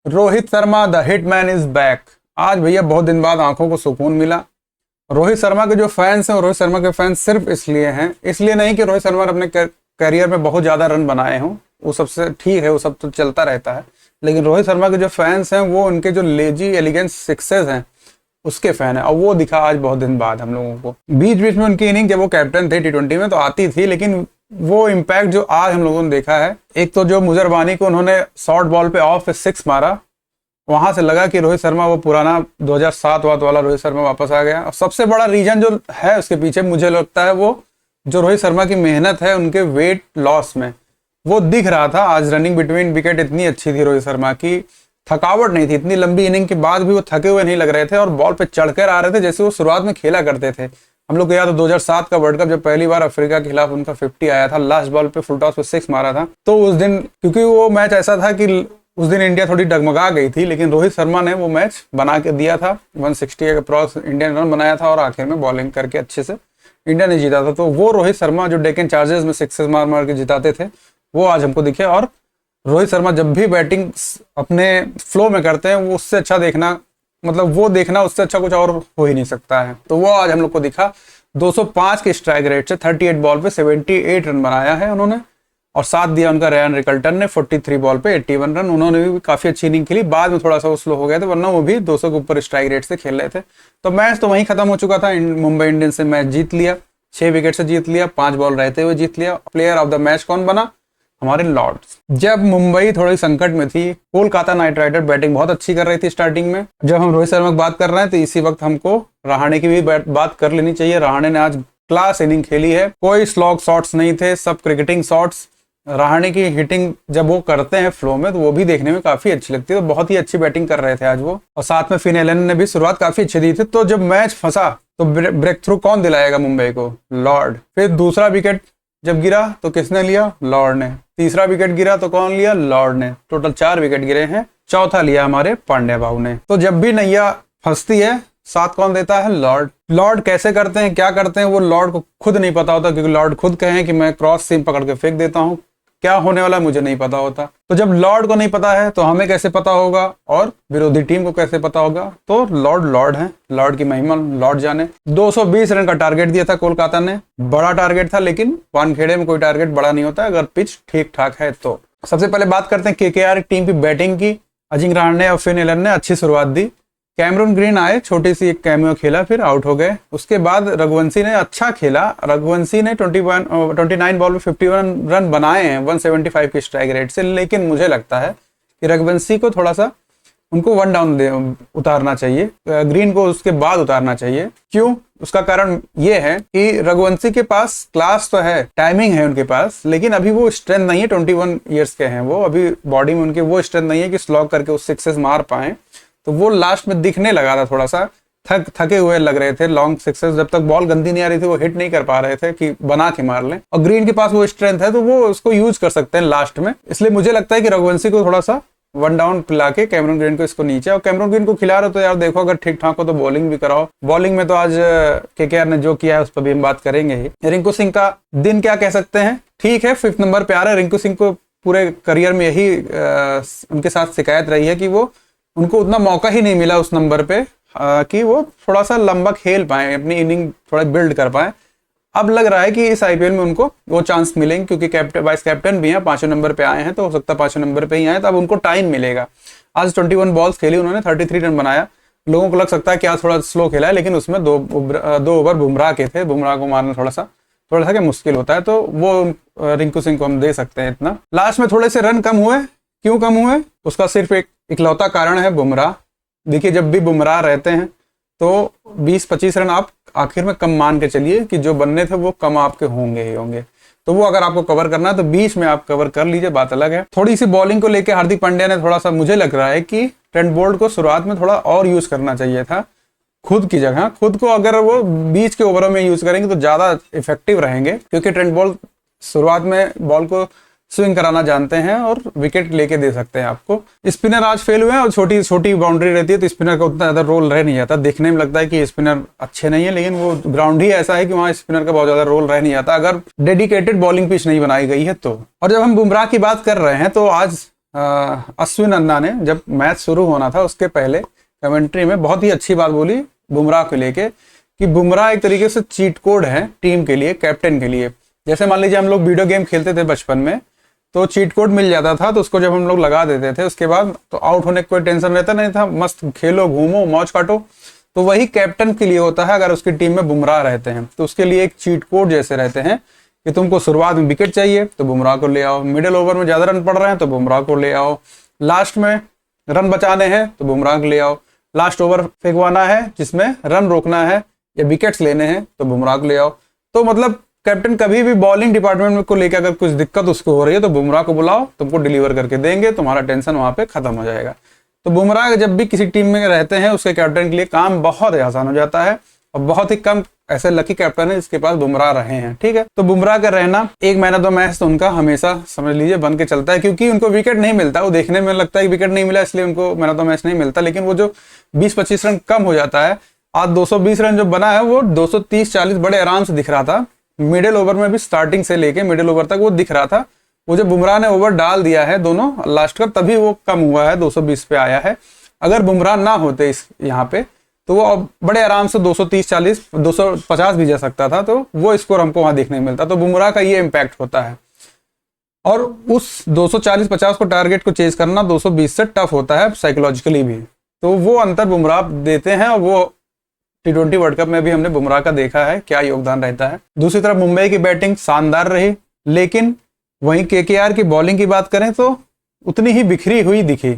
Rohit Sharma the hitman is back. आज भैया बहुत दिन बाद आंखों को सुकून मिला। रोहित शर्मा के जो फैंस हैं, रोहित शर्मा के फैंस सिर्फ इसलिए हैं, इसलिए नहीं कि रोहित शर्मा ने अपने करियर में बहुत ज़्यादा रन बनाए हों, वो सबसे ठीक है, वो सब तो चलता रहता है, लेकिन रोहित शर्मा के जो फैंस हैं वो उनके जो लेजी एलिगेंस सिक्सेस हैं उसके फैन है। और वो दिखा आज बहुत दिन बाद हम लोगों को। बीच बीच में उनकी इनिंग जब वो कैप्टन थे T20 में तो आती थी, लेकिन वो इम्पैक्ट जो आज हम लोगों ने देखा है, एक तो जो मुजरबानी को उन्होंने शॉर्ट बॉल पे ऑफ 6 मारा, वहां से लगा कि रोहित शर्मा वो पुराना 2007 वाला रोहित शर्मा वापस आ गया। और सबसे बड़ा रीजन जो है उसके पीछे मुझे लगता है वो जो रोहित शर्मा की मेहनत है उनके वेट लॉस में, वो दिख रहा था। आज रनिंग बिटवीन विकेट इतनी अच्छी थी रोहित शर्मा की, थकावट नहीं थी, इतनी लंबी इनिंग के बाद भी वो थके हुए नहीं लग रहे थे और बॉल पे चढ़कर आ रहे थे जैसे वो शुरुआत में खेला करते थे। हम लोग को याद है 2007 का वर्ल्ड कप जब पहली बार अफ्रीका के खिलाफ उनका 50 आया था, लास्ट बॉल पे फुल टॉस पे 6 मारा था। तो उस दिन क्योंकि वो मैच ऐसा था कि उस दिन इंडिया थोड़ी डगमगा गई थी, लेकिन रोहित शर्मा ने वो मैच बना के दिया था। 160 अप्रॉक्स इंडियन रन बनाया था और आखिर में बॉलिंग करके अच्छे से इंडिया ने जीता था। तो वो रोहित शर्मा जो डेक्कन चार्जर्स में सिक्सेस मार मार के जिताते थे वो आज हमको दिखे। और रोहित शर्मा जब भी बैटिंग अपने फ्लो में करते हैं वो उससे अच्छा देखना, मतलब वो देखना उससे अच्छा कुछ और हो ही नहीं सकता है। तो वो आज हम लोग को दिखा। 205 के स्ट्राइक रेट से 38 बॉल पे 78 रन बनाया है उन्होंने, और साथ दिया उनका रेयान रिकल्टन ने 43 बॉल पे 81 रन। उन्होंने भी काफी अच्छी इनिंग खेली, बाद में थोड़ा सा वो स्लो हो गया था, वरना वो भी 200 के ऊपर स्ट्राइक रेट से खेल रहे थे। तो मैच तो वहीं खत्म हो चुका था। मुंबई इंडियंस से मैच जीत लिया, 6 विकेट से जीत लिया, 5 बॉल रहते हुए जीत लिया। प्लेयर ऑफ द मैच कौन बना? हमारे लॉर्ड्स। जब मुंबई थोड़ी संकट में थी, कोलकाता नाइट राइडर बैटिंग बहुत अच्छी कर रही थी स्टार्टिंग में। जब हम रोहित शर्मा की बात कर रहे हैं तो इसी वक्त हमको रहाणे की भी बात कर लेनी चाहिए। रहाणे ने आज क्लास इनिंग खेली है, कोई स्लॉग शॉट्स नहीं थे, सब क्रिकेटिंग शॉट्स। रहाणे की हिटिंग जब वो करते हैं फ्लो में तो वो भी देखने में काफी अच्छी लगती है। तो बहुत ही अच्छी बैटिंग कर रहे थे आज वो, और साथ में फिन एलन ने भी शुरुआत काफी अच्छी दी थी। तो जब मैच फंसा तो ब्रेक थ्रू कौन दिलाएगा मुंबई को? लॉर्ड। फिर दूसरा विकेट जब गिरा तो किसने लिया? लॉर्ड ने। तीसरा विकेट गिरा तो कौन लिया? लॉर्ड ने। टोटल 4 विकेट गिरे हैं, चौथा लिया हमारे पांड्या बाबू ने। तो जब भी नैया फंसती है साथ कौन देता है? लॉर्ड। लॉर्ड कैसे करते हैं, क्या करते हैं, वो लॉर्ड को खुद नहीं पता होता, क्योंकि लॉर्ड खुद कहें कि मैं क्रॉस सीम पकड़ के फेंक देता हूँ, क्या होने वाला मुझे नहीं पता होता। तो जब लॉर्ड को नहीं पता है तो हमें कैसे पता होगा और विरोधी टीम को कैसे पता होगा? तो लॉर्ड है, लॉर्ड की महिमा लॉर्ड जाने। 220 रन का टारगेट दिया था कोलकाता ने, बड़ा टारगेट था, लेकिन वानखेड़े में कोई टारगेट बड़ा नहीं होता अगर पिच ठीक ठाक है तो। सबसे पहले बात करते हैं KKR टीम की बैटिंग की। अजिंक्य रहाणे और फिन एलन ने अच्छी शुरुआत दी। कैमरून ग्रीन आए, छोटी सी एक कैमियो खेला, फिर आउट हो गए। उसके बाद रघुवंशी ने अच्छा खेला। रघुवंशी ने 29 बॉल में 51 रन बनाए हैं 175 के स्ट्राइक रेट से, लेकिन मुझे लगता है कि रघुवंशी को थोड़ा सा उनको 1 डाउन उतारना चाहिए, ग्रीन को उसके बाद उतारना चाहिए। क्यों? उसका कारण ये है कि रघुवंशी के पास क्लास तो है, टाइमिंग है उनके पास, लेकिन अभी वो स्ट्रेंथ नहीं है। 21 ईयर्स के हैं वो, अभी बॉडी में उनके वो स्ट्रेंथ नहीं है कि स्लॉग करके उस सिक्सेस मार पाए। तो वो लास्ट में दिखने लगा था, थोड़ा सा थके हुए लग रहे थे। लॉन्ग सिक्सेस जब तक बॉल गंदी नहीं आ रही थी वो हिट नहीं कर पा रहे थे कि बना के मार लें। और ग्रीन के पास वो स्ट्रेंथ है तो वो उसको यूज कर सकते हैं लास्ट में। इसलिए मुझे लगता है कि रघुवंशी को थोड़ा सा 1 डाउन पिला के कैमरून ग्रीन को इसको नीचे, और कैमरून ग्रीन को खिला रहे हो तो यार देखो अगर ठीक ठाक हो तो बॉलिंग भी कराओ। बॉलिंग में तो आज KKR ने जो किया है उस पर भी हम बात करेंगे ही। रिंकू सिंह का दिन क्या कह सकते हैं, ठीक है, 5th नंबर पे आ रहे हैं। रिंकू सिंह को पूरे करियर में यही उनके साथ शिकायत रही है कि वो उनको उतना मौका ही नहीं मिला उस नंबर पे कि वो थोड़ा सा लंबा खेल पाए, अपनी इनिंग थोड़ा बिल्ड कर पाए। अब लग रहा है कि इस IPL में उनको वो चांस मिलेंगे, क्योंकि वाइस कैप्टन भी हैं, 5वें नंबर पे आए हैं, तो हो सकता है 5वें नंबर पे ही आए, तो अब उनको टाइम मिलेगा। आज 21 बॉल्स खेली उन्होंने, 33 रन बनाया। लोगों को लग सकता है कि आज थोड़ा स्लो खेला है, लेकिन उसमें 2 ओवर बुमराह के थे। बुमराह को मारना थोड़ा सा क्या मुश्किल होता है, तो वो रिंकू सिंह को हम दे सकते हैं इतना। लास्ट में थोड़े से रन कम हुए, क्यों कम हुए? उसका सिर्फ एक इकलौता कारण है बुमराह। देखिए जब भी बुमराह रहते हैं तो 20-25 रन आप आखिर में कम मान के चलिए कि जो बनने थे वो कम आपके होंगे ही होंगे। तो वो अगर आपको कवर करना है तो बीच में आप कवर कर लीजिए, बात अलग है। थोड़ी सी बॉलिंग को लेकर हार्दिक पांड्या ने थोड़ा सा, मुझे लग रहा है कि ट्रेंट बोल्ट को शुरुआत में थोड़ा और यूज करना चाहिए था खुद की जगह। खुद को अगर वो बीच के ओवरों में यूज करेंगे तो ज्यादा इफेक्टिव रहेंगे, क्योंकि ट्रेंट बोल्ट शुरुआत में बॉल को स्विंग कराना जानते हैं और विकेट लेके दे सकते हैं आपको। स्पिनर आज फेल हुए हैं और छोटी छोटी बाउंड्री रहती है तो स्पिनर का उतना ज्यादा रोल रह नहीं जाता। देखने में लगता है कि स्पिनर अच्छे नहीं है, लेकिन वो ग्राउंड ही ऐसा है कि वहाँ स्पिनर का बहुत ज्यादा रोल रह नहीं जाता अगर डेडिकेटेड बॉलिंग पिच नहीं बनाई गई है तो। और जब हम बुमराह की बात कर रहे हैं तो आज अश्विन अन्ना ने जब मैच शुरू होना था उसके पहले कमेंट्री में बहुत ही अच्छी बात बोली बुमराह को लेके कि बुमराह एक तरीके से चीट कोड है टीम के लिए, कैप्टन के लिए। जैसे मान लीजिए हम लोग वीडियो गेम खेलते थे बचपन में तो चीट कोड मिल जाता था, तो उसको जब हम लोग लगा देते थे उसके बाद तो आउट होने का कोई टेंशन रहता नहीं था, मस्त खेलो घूमो मौज काटो। तो वही कैप्टन के लिए होता है। अगर उसकी टीम में बुमराह रहते हैं तो उसके लिए एक चीट कोड जैसे रहते हैं कि तुमको शुरुआत में विकेट चाहिए तो बुमराह को ले आओ, मिडिल ओवर में ज्यादा रन पड़ रहे हैं तो बुमराह को ले आओ, लास्ट में रन बचाने हैं तो बुमराह को ले आओ, लास्ट ओवर फेंकवाना है जिसमें रन रोकना है या विकेट्स लेने हैं तो बुमराह को ले आओ। तो मतलब कैप्टन कभी भी बॉलिंग डिपार्टमेंट को लेकर अगर कुछ दिक्कत उसको हो रही है तो बुमराह को बुलाओ, तुमको डिलीवर करके देंगे, तुम्हारा टेंशन वहां पे खत्म हो जाएगा। तो बुमराह जब भी किसी टीम में रहते हैं उसके कैप्टन के लिए काम बहुत ही आसान हो जाता है और बहुत ही कम ऐसे लकी कैप्टन है जिसके पास बुमराह रहे हैं। ठीक है, तो बुमराह का रहना एक मैन ऑफ द मैच तो उनका हमेशा समझ लीजिए बन के चलता है, क्योंकि उनको विकेट नहीं मिलता। वो देखने में लगता है कि विकेट नहीं मिला इसलिए उनको मैन ऑफ द मैच नहीं मिलता, लेकिन वो जो 20-25 रन कम हो जाता है, आज 220 रन जो बना है वो 230-40 बड़े आराम से दिख रहा था। मिडिल ओवर में भी स्टार्टिंग से लेके मिडिल ओवर तक वो दिख रहा था। वो जब बुमराह ने ओवर डाल दिया है दोनों लास्ट का तभी वो कम हुआ है, 220 पे आया है। अगर बुमराह ना होते इस यहाँ पे तो वो बड़े आराम से 230-40 250 भी जा सकता था, तो वो स्कोर हमको वहां देखने मिलता। तो बुमराह का ये इम्पैक्ट होता है और उस 240-50 को टारगेट को चेज करना 220 से टफ होता है साइकोलॉजिकली भी। तो वो अंतर बुमराह देते हैं और वो T20 वर्ल्ड कप में भी हमने बुमराह का देखा है क्या योगदान रहता है। दूसरी तरफ मुंबई की बैटिंग शानदार रही, लेकिन वहीं KKR की बॉलिंग की बात करें तो उतनी ही बिखरी हुई दिखी।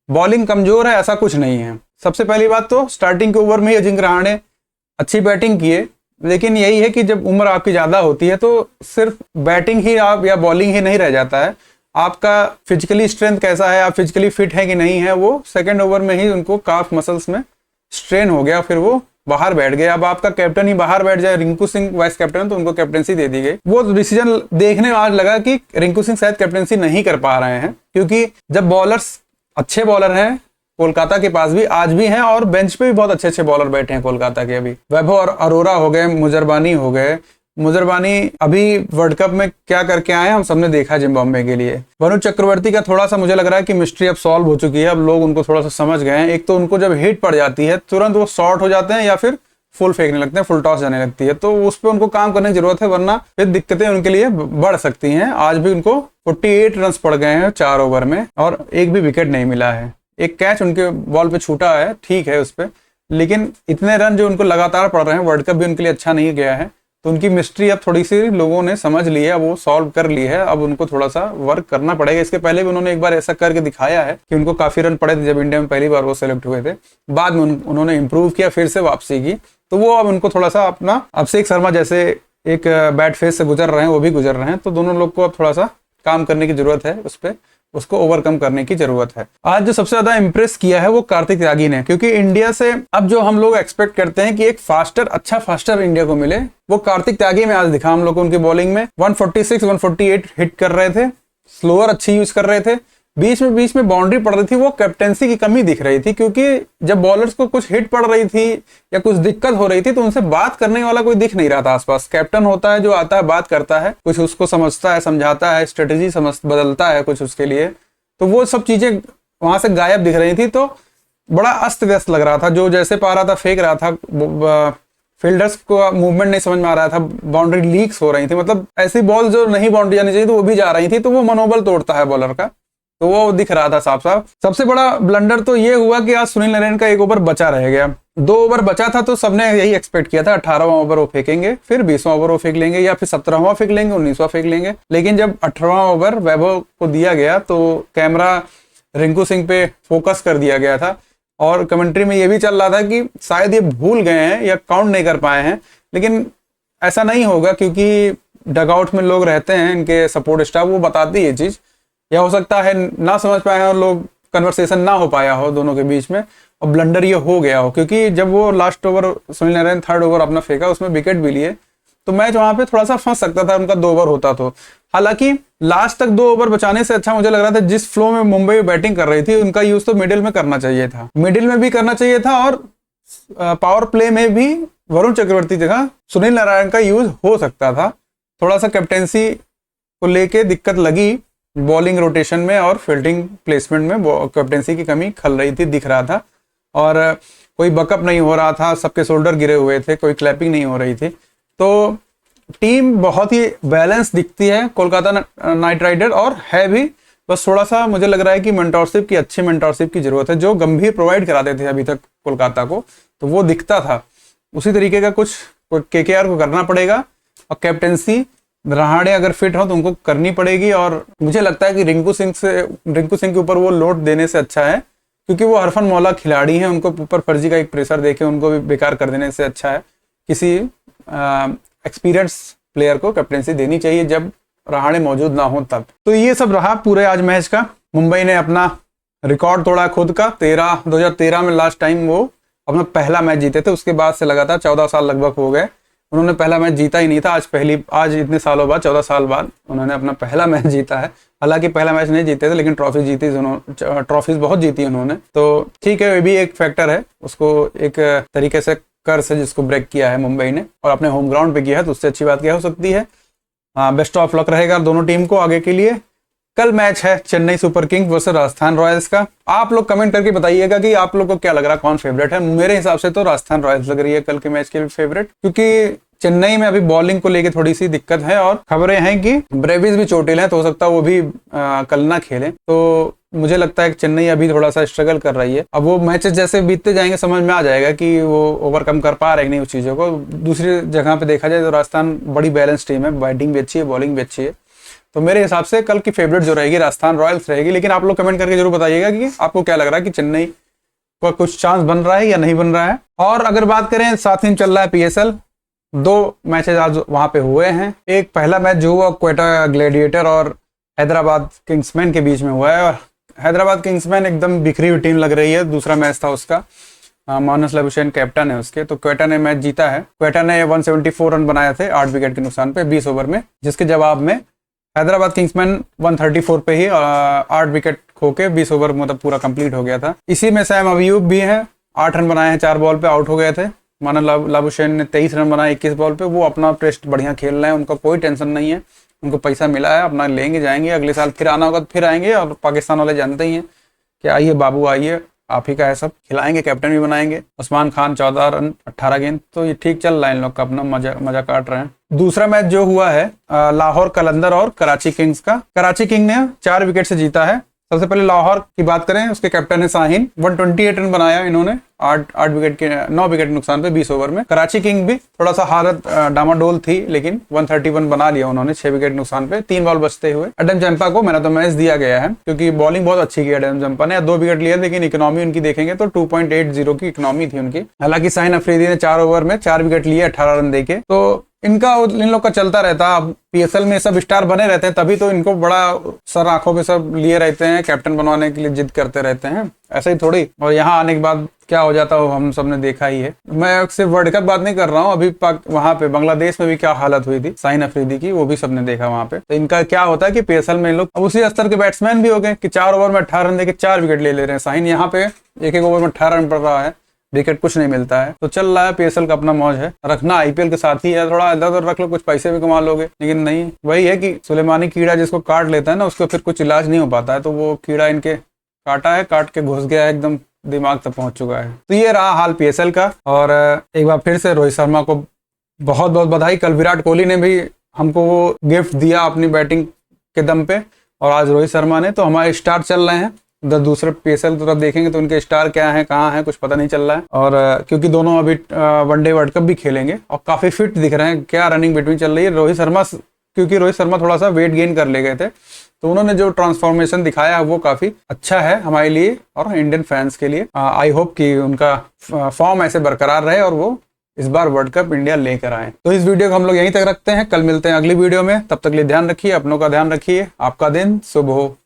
बॉलिंग कमजोर है ऐसा कुछ नहीं है। सबसे पहली बात तो स्टार्टिंग के ओवर में ही अजिंक्य रहाणे अच्छी बैटिंग किए, लेकिन यही है कि जब उम्र आपकी ज्यादा होती है तो सिर्फ बैटिंग ही आप या बॉलिंग ही नहीं रह जाता है, आपका फिजिकली स्ट्रेंथ कैसा है, आप फिजिकली फिट है कि नहीं है। वो सेकेंड ओवर में ही उनको काफ मसल्स में स्ट्रेन हो गया, फिर वो बाहर बैठ गए। अब आपका कैप्टन ही बाहर बैठ जाए, रिंकू सिंह वाइस कैप्टन, तो उनको कैप्टनसी दे दी गई। वो डिसीजन देखने में आज लगा कि रिंकू सिंह शायद कैप्टनसी नहीं कर पा रहे हैं, क्योंकि जब बॉलर्स अच्छे बॉलर हैं कोलकाता के पास भी आज भी हैं और बेंच पे भी बहुत अच्छे अच्छे बॉलर बैठे हैं कोलकाता के। अभी वैभव और अरोरा हो गए, मुजरबानी हो गए। मुजरबानी अभी वर्ल्ड कप में क्या करके आए हम सबने देखा जिम्बाब्वे के लिए। वरुण चक्रवर्ती का थोड़ा सा मुझे लग रहा है कि मिस्ट्री अब सॉल्व हो चुकी है, अब लोग उनको थोड़ा सा समझ गए हैं। एक तो उनको जब हिट पड़ जाती है तुरंत वो शॉर्ट हो जाते हैं या फिर फुल फेंकने लगते हैं, फुल टॉस जाने लगती है, तो उस पर उनको काम करने की जरूरत है, वरना फिर दिक्कतें उनके लिए बढ़ सकती हैं। आज भी उनको 48 रन पड़ गए हैं 4 ओवर में और एक भी विकेट नहीं मिला है। एक कैच उनके बॉल पे छूटा है, ठीक है उस पर, लेकिन इतने रन जो उनको लगातार पड़ रहे हैं, वर्ल्ड कप भी उनके लिए अच्छा नहीं गया है। तो उनकी मिस्ट्री अब थोड़ी सी लोगों ने समझ ली है, वो सॉल्व कर ली है। अब उनको थोड़ा सा वर्क करना पड़ेगा। इसके पहले भी उन्होंने एक बार ऐसा करके दिखाया है कि उनको काफी रन पड़े थे जब इंडिया में पहली बार वो सेलेक्ट हुए थे, बाद में उन्होंने इंप्रूव किया, फिर से वापसी की। तो वो अब उनको थोड़ा सा अपना अभिषेक शर्मा जैसे एक बैड फेस से गुजर रहे हैं, वो भी गुजर रहे हैं, तो दोनों लोग को अब थोड़ा सा काम करने की जरूरत है, उस पर उसको ओवरकम करने की जरूरत है। आज जो सबसे ज्यादा इंप्रेस किया है वो कार्तिक त्यागी ने, क्योंकि इंडिया से अब जो हम लोग एक्सपेक्ट करते हैं कि एक अच्छा फास्टर इंडिया को मिले, वो कार्तिक त्यागी में आज दिखा हम लोग को। उनकी बॉलिंग में 146-148 हिट कर रहे थे, स्लोअर अच्छी यूज कर रहे थे, बीच में बाउंड्री पड़ रही थी। वो कैप्टेंसी की कमी दिख रही थी, क्योंकि जब बॉलर्स को कुछ हिट पड़ रही थी या कुछ दिक्कत हो रही थी तो उनसे बात करने वाला कोई दिख नहीं रहा था आसपास। कैप्टन होता है जो आता है, बात करता है, कुछ उसको समझता है, समझाता है, स्ट्रेटेजी बदलता है कुछ उसके लिए, तो वो सब चीजें वहां से गायब दिख रही थी। तो बड़ा अस्त व्यस्त लग रहा था, जो जैसे पा रहा था फेंक रहा था, फील्डर्स को मूवमेंट नहीं समझ में आ रहा था, बाउंड्री लीक्स हो रही थी, मतलब ऐसी बॉल जो नहीं बाउंड्री जानी चाहिए तो वो भी जा रही थी, तो वो मनोबल तोड़ता है बॉलर का, तो वो दिख रहा था साफ साफ। सबसे बड़ा ब्लंडर तो ये हुआ कि आज सुनील नारायण का एक ओवर बचा रह गया। 2 ओवर बचा था तो सबने यही एक्सपेक्ट किया था 18वां ओवर वो फेंकेंगे, फिर 20वां ओवर वो फेंक लेंगे, या फिर 17वां फेंक लेंगे, 19वां फेंक लेंगे। लेकिन जब 18वां ओवर वैभव को दिया गया तो कैमरा रिंकू सिंह पे फोकस कर दिया गया था और कमेंट्री में ये भी चल रहा था कि शायद ये भूल गए हैं या काउंट नहीं कर पाए हैं, लेकिन ऐसा नहीं होगा क्योंकि डगआउट में लोग रहते हैं, इनके सपोर्ट स्टाफ, वो बताती है ये चीज। या हो सकता है ना समझ पाए और लोग कन्वर्सेशन ना हो पाया हो दोनों के बीच में और ब्लंडर ये हो गया हो, क्योंकि जब वो last over Sunil Narayan 3rd over अपना फेंका, उसमें विकेट भी लिए, तो मैच वहां पे थोड़ा सा फंस सकता था उनका 2 ओवर होता तो। हालांकि लास्ट तक 2 ओवर बचाने से अच्छा मुझे लग रहा था जिस फ्लो में मुंबई बैटिंग कर रही थी, उनका यूज तो मिडिल में करना चाहिए था, मिडिल में भी करना चाहिए था, और पावर प्ले में भी वरुण चक्रवर्ती जगह सुनील नारायण का यूज हो सकता था। थोड़ा सा कैप्टेंसी को लेके दिक्कत लगी बॉलिंग रोटेशन में और फील्डिंग प्लेसमेंट में कैप्टेंसी की कमी खल रही थी, दिख रहा था। और कोई बकअप नहीं हो रहा था, सबके शोल्डर गिरे हुए थे, कोई क्लैपिंग नहीं हो रही थी। तो टीम बहुत ही बैलेंस दिखती है कोलकाता नाइट राइडर, और है भी, बस थोड़ा सा मुझे लग रहा है कि मेंटरशिप की, अच्छी मेंटरशिप की जरूरत है। जो गंभीर प्रोवाइड कराते थे अभी तक कोलकाता को, तो वो दिखता था, उसी तरीके का कुछ केकेआर को करना पड़ेगा। और कैप्टेंसी रहाणे अगर फिट हो तो उनको करनी पड़ेगी। और मुझे लगता है कि रिंकू सिंह के ऊपर वो लोड देने से अच्छा है, क्योंकि वो हरफन मौला खिलाड़ी हैं, उनको ऊपर फर्जी का एक प्रेशर देके उनको भी बेकार कर देने से अच्छा है किसी एक्सपीरियंस प्लेयर को कैप्टेंसी देनी चाहिए जब रहाणे मौजूद ना हो तब। तो ये सब रहा पूरे आज मैच का। मुंबई ने अपना रिकॉर्ड तोड़ा खुद का। 2013 में लास्ट टाइम वो अपना पहला मैच जीते थे, उसके बाद से लगातार 14 साल लगभग हो गए उन्होंने पहला मैच जीता ही नहीं था। आज इतने सालों बाद, 14 साल बाद उन्होंने अपना पहला मैच जीता है। हालांकि पहला मैच नहीं जीते थे, लेकिन ट्रॉफीज बहुत जीती उन्होंने। तो ठीक है, ये भी एक फैक्टर है, उसको एक तरीके से कर्स है जिसको ब्रेक किया है मुंबई ने, और अपने होम ग्राउंड पे किया है, तो उससे अच्छी बात क्या हो सकती है। बेस्ट ऑफ लक रहेगा दोनों टीम को आगे के लिए। कल मैच है Chennai super Kings versus Rajasthan Royals का। आप लोग कमेंट करके बताइएगा कि आप लोग को क्या लग रहा है, कौन फेवरेट है। मेरे हिसाब से तो राजस्थान रॉयल्स लग रही है कल के मैच के फेवरेट, क्योंकि चेन्नई में अभी बॉलिंग को लेके थोड़ी सी दिक्कत है, और खबरें हैं कि ब्रेविस भी चोटिल हैं, तो हो सकता है वो भी कल ना खेलें। तो मुझे लगता है कि चेन्नई अभी थोड़ा सा स्ट्रगल कर रही है। अब वो मैचेस जैसे बीतते जाएंगे समझ में आ जाएगा कि वो ओवरकम कर पा रहे हैं नहीं उस चीज़ों को। दूसरी जगह पे देखा जाए तो राजस्थान बड़ी बैलेंस टीम है, बैटिंग भी अच्छी है, बॉलिंग भी अच्छी है। तो मेरे हिसाब से कल की फेवरेट जो रहेगी राजस्थान रॉयल्स रहेगी। लेकिन आप लोग कमेंट करके जरूर बताइएगा कि आपको क्या लग रहा है कि चेन्नई का कुछ चांस बन रहा है या नहीं बन रहा है। और अगर बात करें, साथ ही चल रहा है PSL, 2 मैचेस आज वहां पे हुए हैं। एक पहला मैच जो हुआ क्वेटा ग्लैडिएटर और हैदराबाद किंग्समैन के बीच में हुआ है, और हैदराबाद किंग्समैन एकदम बिखरी हुई टीम लग रही है। दूसरा मैच था उसका, मोहम्मद लाबुशेन कैप्टन है उसके, तो क्वेटा ने मैच जीता है। क्वेटा ने 174 रन बनाए थे 8 विकेट के नुकसान पे 20 ओवर में, जिसके जवाब में हैदराबाद किंग्समैन 134 पे ही 8 विकेट खो के 20 ओवर मतलब पूरा कंप्लीट हो गया था। इसी में सैम अयूब भी है, 8 रन बनाए हैं 4 बॉल पे, आउट हो गए थे। मोहम्मद लाबुशेन ने 23 रन बनाए 21 बॉल पे। वो अपना टेस्ट बढ़िया खेल रहे हैं, उनका कोई टेंशन नहीं है, उनको पैसा मिला है, अपना लेंगे जाएंगे, अगले साल फिर आना होगा तो फिर आएंगे। और पाकिस्तान वाले जानते ही हैं कि आइए बाबू आइए, आप ही का है सब, खिलाएंगे, कैप्टन भी बनाएंगे। उस्मान खान 14 रन 18 गेंद, तो ये ठीक चल रहा है, इन लोग का अपना मजा काट रहे हैं। दूसरा मैच जो हुआ है लाहौर कलंदर और कराची किंग्स का। कराची किंग ने 4 विकेट से जीता है। सबसे पहले लाहौर की बात करें, उसके कैप्टन है शाहीन, 128 रन बनाया इन्होंने 9 विकेट नुकसान पे 20 ओवर में। कराची किंग भी थोड़ा सा हालत डामाडोल थी, लेकिन 131 बना लिया उन्होंने 6 विकेट नुकसान पे 3 बॉल बचते हुए। एडम जंपा को मैन ऑफ द मैच दिया गया है, क्योंकि बॉलिंग बहुत अच्छी की एडम जंपा ने, 2 विकेट लिए, लेकिन इकोनॉमी उनकी देखेंगे तो 2.80 की इकोनॉमी थी उनकी। हालांकि शाहीन अफरीदी ने 4 ओवर में 4 विकेट लिए 18 रन देके। तो इन लोग का चलता रहता। अब PSL में सब स्टार बने रहते हैं, तभी तो इनको बड़ा सर आंखों पे सब लिए रहते हैं, कैप्टन बनवाने के लिए जिद करते रहते हैं, ऐसे ही थोड़ी। और यहाँ आने के बाद क्या हो जाता है हम सब ने देखा ही है। मैं सिर्फ वर्ल्ड कप बात नहीं कर रहा हूँ, अभी वहां पे बांग्लादेश में भी क्या हालत हुई थी शाहीन अफरीदी की, वो भी सबने देखा वहां पे। तो इनका क्या होता है कि PSL में इन लोग अब उसी स्तर के बैट्समैन भी हो गए कि 4 ओवर में 18 रन देके 4 विकेट ले रहे हैं। शाहीन यहाँ पे एक ओवर में 18 रन पड़ रहा है, विकेट कुछ नहीं मिलता है। तो चल रहा है, PSL का अपना मौज है, रखना IPL के साथ ही है, थोड़ा इधर उधर रख लो, कुछ पैसे भी कमा लोगे। लेकिन नहीं, वही है कि सुलेमानी कीड़ा जिसको काट लेता है ना, उसको फिर कुछ इलाज नहीं हो पाता है। तो वो कीड़ा इनके काटा है, काट के घुस गया है, एकदम दिमाग तक पहुंच चुका है। तो ये रहा हाल PSL का। और एक बार फिर से रोहित शर्मा को बहुत बहुत बधाई। कल विराट कोहली ने भी हमको वो गिफ्ट दिया अपनी बैटिंग के दम पे, और आज रोहित शर्मा ने। तो हमारे स्टार चल रहे हैं। दूसरे PSL तरफ देखेंगे तो उनके स्टार क्या हैं, कहाँ हैं, कुछ पता नहीं चल रहा है। और क्योंकि दोनों अभी वनडे वर्ल्ड कप भी खेलेंगे और काफी फिट दिख रहे हैं, क्या रनिंग बिटवीन चल रही है। क्योंकि रोहित शर्मा थोड़ा सा वेट गेन कर ले गए थे, तो उन्होंने जो ट्रांसफॉर्मेशन दिखाया वो काफी अच्छा है हमारे लिए और इंडियन फैंस के लिए। आई होप कि उनका फॉर्म ऐसे बरकरार रहे और वो इस बार वर्ल्ड कप इंडिया लेकर आए। तो इस वीडियो को हम लोग यहीं तक रखते हैं, कल मिलते हैं अगली वीडियो में। तब तक लिए ध्यान रखिए, अपनों का ध्यान रखिए। आपका दिन शुभ हो।